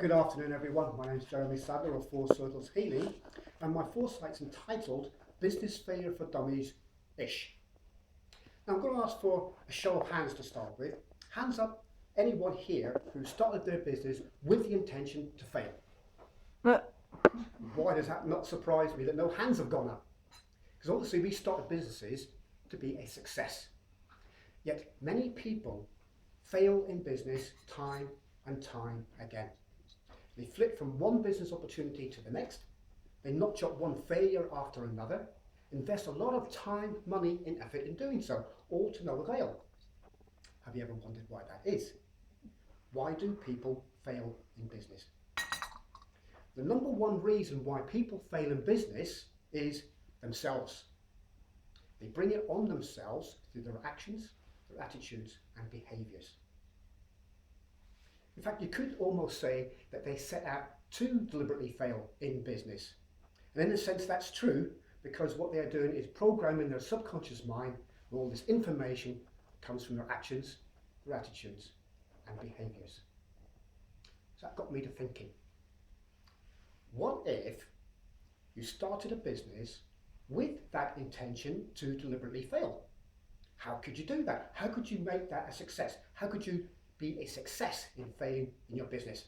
good afternoon everyone. My name is Jeremy Sadler of Four Circles Healing, and my foresight's entitled Business Failure for Dummies-ish. Now I'm going to ask for a show of hands to start with. Hands up anyone here who started their business with the intention to fail. Why does that not surprise me that no hands have gone up? Because obviously we started businesses to be a success. Yet many people fail in business time and time again. They flip from one business opportunity to the next. They notch up one failure after another, invest a lot of time, money and effort in doing so, all to no avail. Have you ever wondered why that is? Why do people fail in business? The number one reason why people fail in business is themselves. They bring it on themselves through their actions, their attitudes and behaviours. In fact, you could almost say that they set out to deliberately fail in business. And in a sense that's true, because what they're doing is programming their subconscious mind with all this information that comes from their actions, their attitudes and behaviours. So that got me to thinking, what if you started a business with that intention to deliberately fail? How could you do that? How could you make that a success? How could you be a success in failing in your business?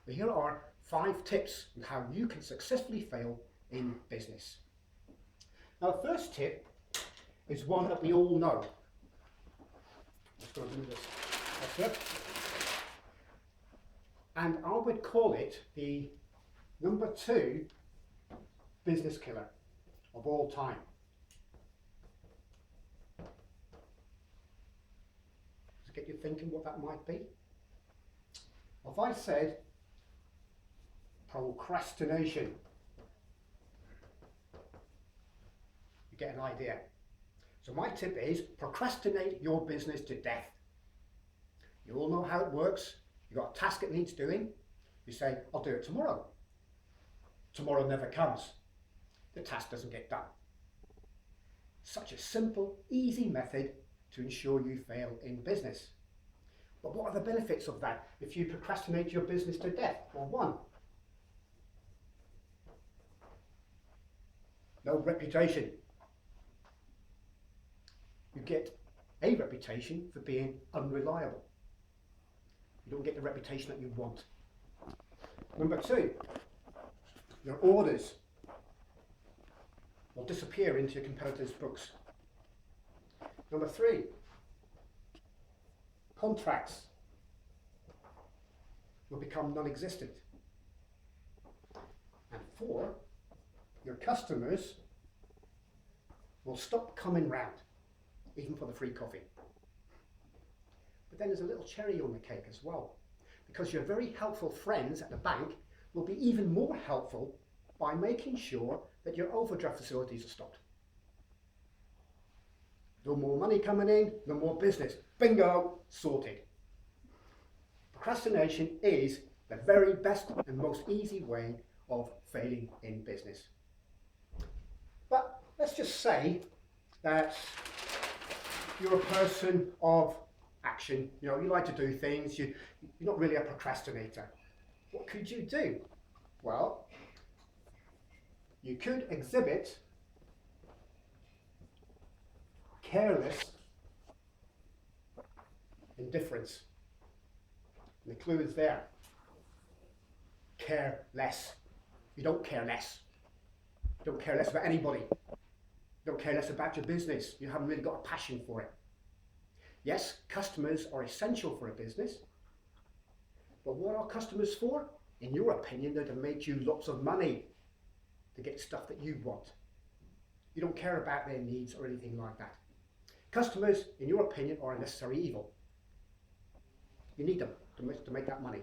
Well, here are 5 tips on how you can successfully fail in business. Now, the first tip is one that we all know. Just going to do this. That's it. And I would call it the number 2 business killer of all time. Get you thinking what that might be? If I said procrastination, you get an idea. So my tip is procrastinate your business to death. You all know how it works. You've got a task that needs doing. You say, I'll do it tomorrow. Tomorrow never comes. The task doesn't get done. Such a simple, easy method to ensure you fail in business. But what are the benefits of that if you procrastinate your business to death? Well, 1, no reputation. You get a reputation for being unreliable. You don't get the reputation that you want. Number 2, your orders will disappear into your competitors' books. Number 3, contracts will become non-existent. And 4, your customers will stop coming round, even for the free coffee. But then there's a little cherry on the cake as well, because your very helpful friends at the bank will be even more helpful by making sure that your overdraft facilities are stopped. No more money coming in, no more business. Bingo, sorted. Procrastination is the very best and most easy way of failing in business. But let's just say that you're a person of action. You know, you like to do things, you're not really a procrastinator. What could you do? Well, you could exhibit careless indifference. And the clue is there. Care less. You don't care less. You don't care less about anybody. You don't care less about your business. You haven't really got a passion for it. Yes, customers are essential for a business. But what are customers for? In your opinion, they're to make you lots of money, to get stuff that you want. You don't care about their needs or anything like that. Customers, in your opinion, are a necessary evil. You need them to make that money.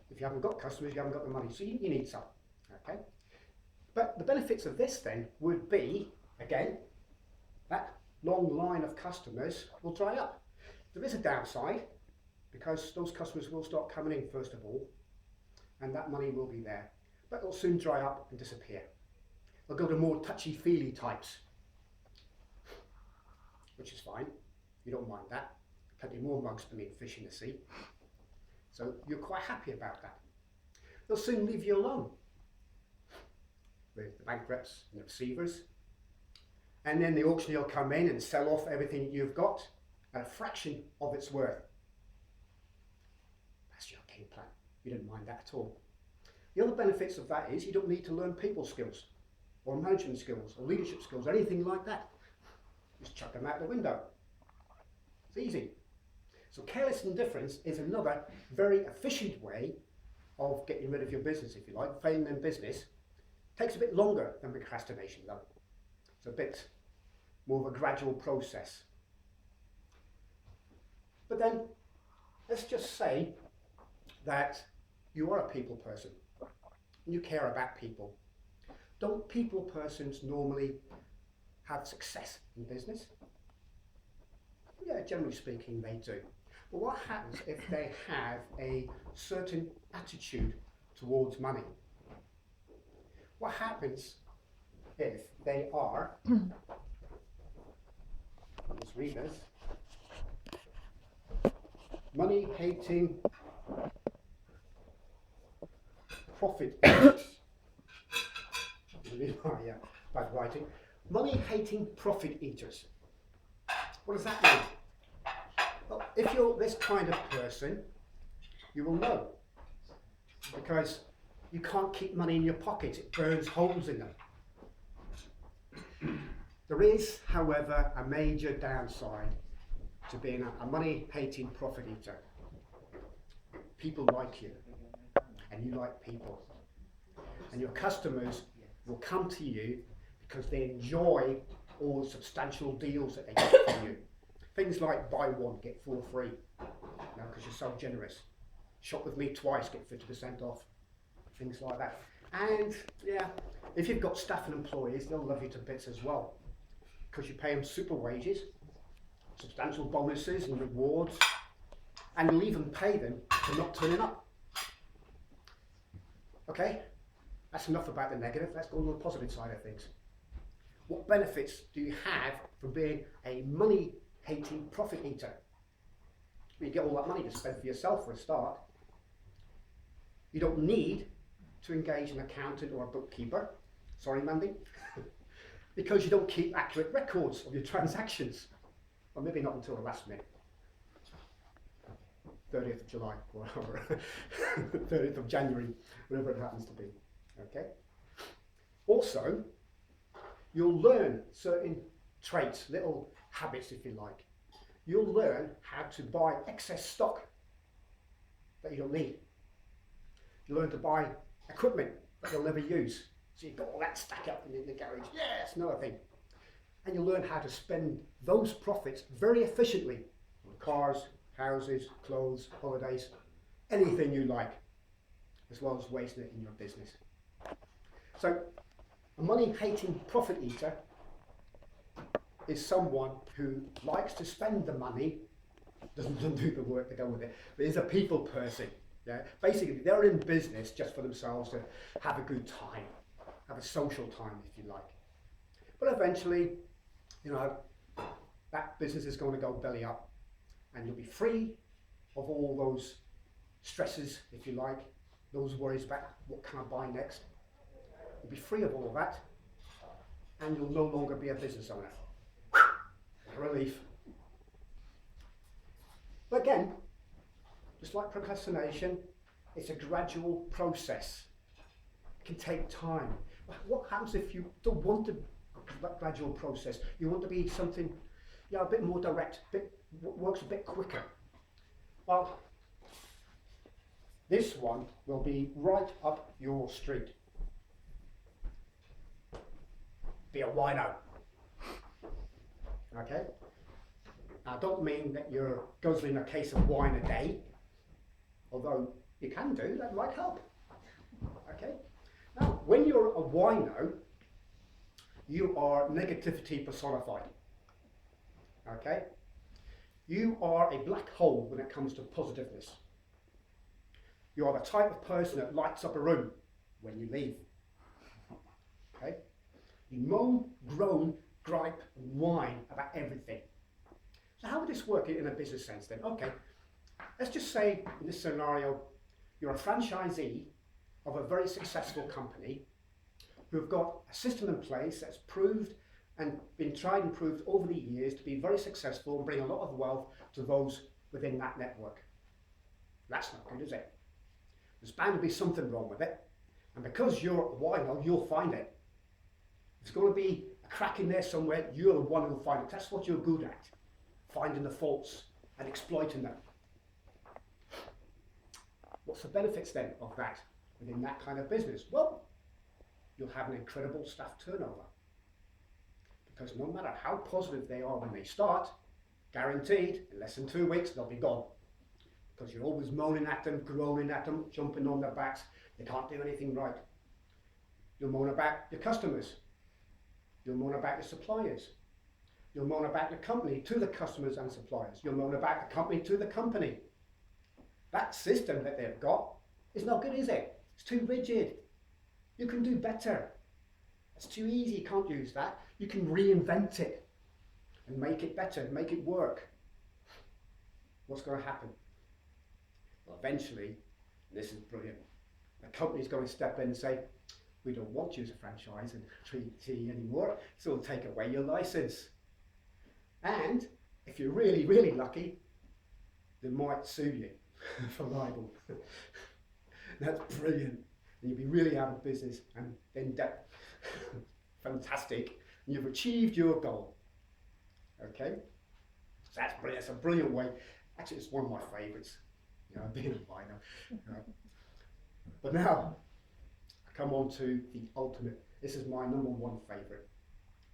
If you haven't got customers, you haven't got the money, so you need some. Okay? But the benefits of this then would be, again, that long line of customers will dry up. There is a downside, because those customers will start coming in first of all, and that money will be there. But it'll soon dry up and disappear. They'll go to more touchy-feely types, which is fine. You don't mind that. Plenty more mugs than fish in the sea. So you're quite happy about that. They'll soon leave you alone with the bank reps and the receivers. And then the auctioneer will come in and sell off everything you've got at a fraction of its worth. That's your game plan. You don't mind that at all. The other benefits of that is you don't need to learn people skills or management skills or leadership skills, anything like that. Just chuck them out the window. It's easy. So careless indifference is another very efficient way of getting rid of your business, if you like. Failing in business takes a bit longer than procrastination though. It's a bit more of a gradual process. But then let's just say that you are a people person and you care about people. Don't people persons normally have success in business? Yeah, generally speaking they do. But what happens if they have a certain attitude towards money? What happens if they are, let's read this, money-hating profit eaters? Yeah, bad writing. Money-hating profit eaters. What does that mean? Well, if you're this kind of person, you will know. Because you can't keep money in your pocket, it burns holes in them. There is, however, a major downside to being a money-hating profit eater. People like you, and you like people. And your customers will come to you because they enjoy all the substantial deals that they get from you. Things like buy one, get four free, because you're so generous. Shop with me twice, get 50% off. Things like that. And yeah, if you've got staff and employees, they'll love you to bits as well, because you pay them super wages, substantial bonuses and rewards, and you'll even pay them for not turning up. Okay, that's enough about the negative. Let's go on the positive side of things. What benefits do you have from being a money-hating profit eater? Well, you get all that money to spend for yourself for a start. You don't need to engage an accountant or a bookkeeper. Sorry, Mandy. Because you don't keep accurate records of your transactions. Or maybe not until the last minute. 30th of July or 30th of January, whatever it happens to be. Okay. Also, you'll learn certain traits, little habits if you like. You'll learn how to buy excess stock that you don't need. You learn to buy equipment that you'll never use. So you've got all that stack up in the garage. Yes, another thing. And you'll learn how to spend those profits very efficiently on cars, houses, clothes, holidays, anything you like, as well as wasting it in your business. So a money-hating profit eater is someone who likes to spend the money, doesn't do the work to go with it, but is a people person. Yeah? Basically, they're in business just for themselves to have a good time, have a social time, if you like. But eventually, you know, that business is going to go belly up, and you'll be free of all those stresses, if you like, those worries about what can I buy next. You'll be free of all of that, and you'll no longer be a business owner. Relief. But again, just like procrastination, it's a gradual process. It can take time. What happens if you don't want a gradual process? You want to be something, you know, a bit more direct, works a bit quicker. Well, this one will be right up your street. Be a wino. Okay? I don't mean that you're guzzling a case of wine a day, although you can do, that might help. Okay? Now, when you're a wino, you are negativity personified. Okay? You are a black hole when it comes to positiveness. You are the type of person that lights up a room when you leave. Okay? You moan, groan, gripe, and whine about everything. So how would this work in a business sense then? Okay, Let's just say in this scenario, you're a franchisee of a very successful company who've got a system in place that's proved and been tried and proved over the years to be very successful and bring a lot of wealth to those within that network. That's not good, is it? There's bound to be something wrong with it. And because you're a wino, you'll find it. There's going to be a crack in there somewhere, you're the one who'll find it. That's what you're good at, finding the faults and exploiting them. What's the benefits then of that within that kind of business? Well, you'll have an incredible staff turnover. Because no matter how positive they are when they start, guaranteed, in less than 2 weeks, they'll be gone. Because you're always moaning at them, groaning at them, jumping on their backs. They can't do anything right. You'll moan about your customers. You'll moan about your suppliers. You'll moan about the company to the customers and suppliers. You'll moan about the company to the company. That system that they've got is not good, is it? It's too rigid. You can do better. It's too easy, you can't use that. You can reinvent it and make it better, make it work. What's going to happen? Well, eventually, and this is brilliant, the company's going to step in and say, we don't want you as a franchise and treaty anymore, so we'll take away your license. And if you're really, really lucky, they might sue you for libel. That's brilliant. And you'll be really out of business and in debt. Fantastic. And you've achieved your goal. Okay? So that's brilliant. It's a brilliant way. Actually, it's one of my favourites. You know, being a wino. But now, I come on to the ultimate. This is my number one favourite.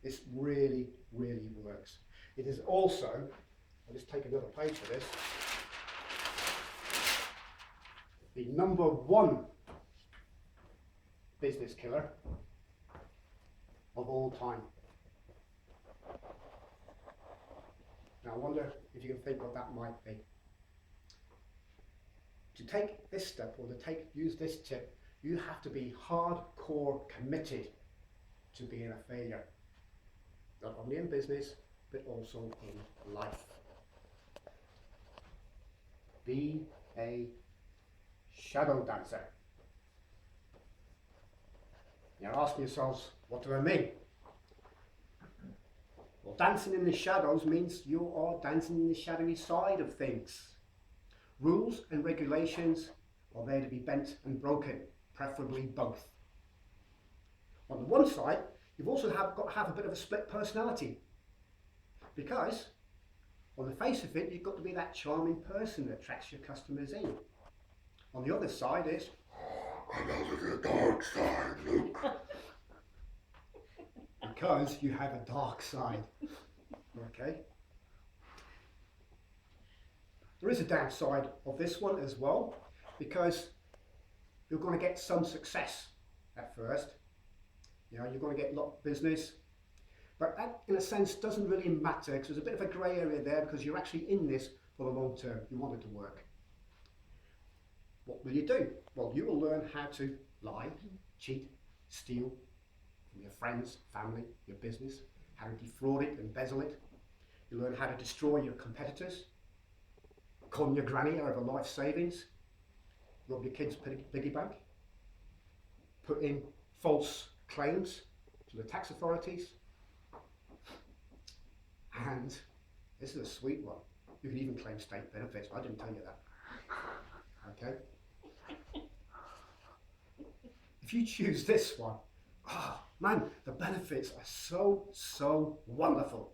This really, really works. It is also, I'll just take another page for this, the number one business killer of all time. Now I wonder if you can think what that might be. To take this step or to use this tip, you have to be hardcore committed to being a failure. Not only in business, but also in life. Be a shadow dancer. You're asking yourselves, what do I mean? Well, dancing in the shadows means you are dancing in the shadowy side of things. Rules and regulations are there to be bent and broken, preferably both. On the one side, you've also got to have a bit of a split personality, because on the face of it, you've got to be that charming person that attracts your customers in. On the other side is, I love the dark side, Luke. Because you have a dark side. Okay? There is a downside of this one as well, because you're going to get some success at first. You know, you're going to get a lot of business. But that, in a sense, doesn't really matter, because there's a bit of a grey area there, because you're actually in this for the long term. You want it to work. What will you do? Well, you will learn how to lie, cheat, steal from your friends, family, your business, how to defraud it, embezzle it. You learn how to destroy your competitors, con your granny out of her life savings, rob your kids' piggy bank, put in false claims to the tax authorities, and this is a sweet one. You can even claim state benefits. I didn't tell you that. Okay? If you choose this one, oh man, the benefits are so wonderful.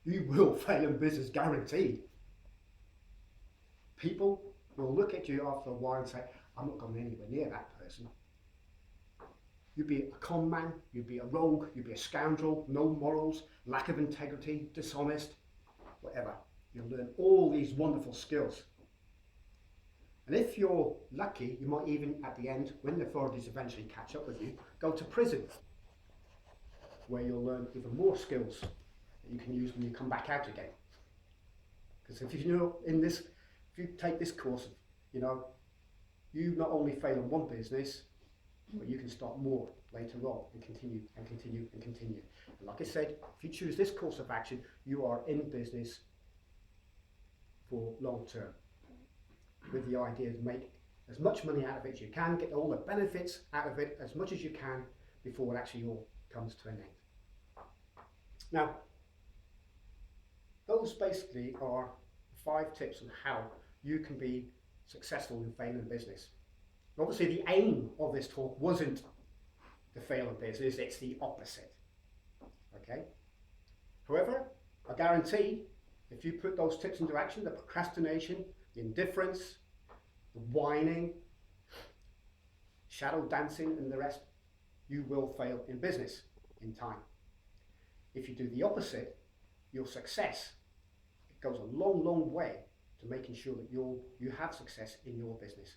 You will fail in business, guaranteed. People will look at you after a while and say, I'm not going anywhere near that person. You'd be a con man, you'd be a rogue, you'd be a scoundrel, no morals, lack of integrity, dishonest, whatever. You'll learn all these wonderful skills. And if you're lucky, you might even, at the end, when the authorities eventually catch up with you, go to prison, where you'll learn even more skills that you can use when you come back out again. Because if you know in this, if you take this course, you know, you not only fail in one business, but you can start more later on and continue and continue and continue. And like I said, if you choose this course of action, you are in business for long term. with the idea to make as much money out of it as you can, get all the benefits out of it as much as you can before it actually all comes to an end. Now, those basically are 5 tips on how you can be successful in failing in business. Obviously, the aim of this talk wasn't to fail in business, it's the opposite. Okay? However, I guarantee if you put those tips into action, the procrastination, the indifference, the whining, shadow dancing and the rest, you will fail in business in time. If you do the opposite, your success, it goes a long, long way to making sure that you have success in your business.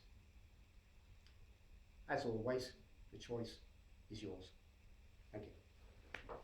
As always, the choice is yours. Thank you.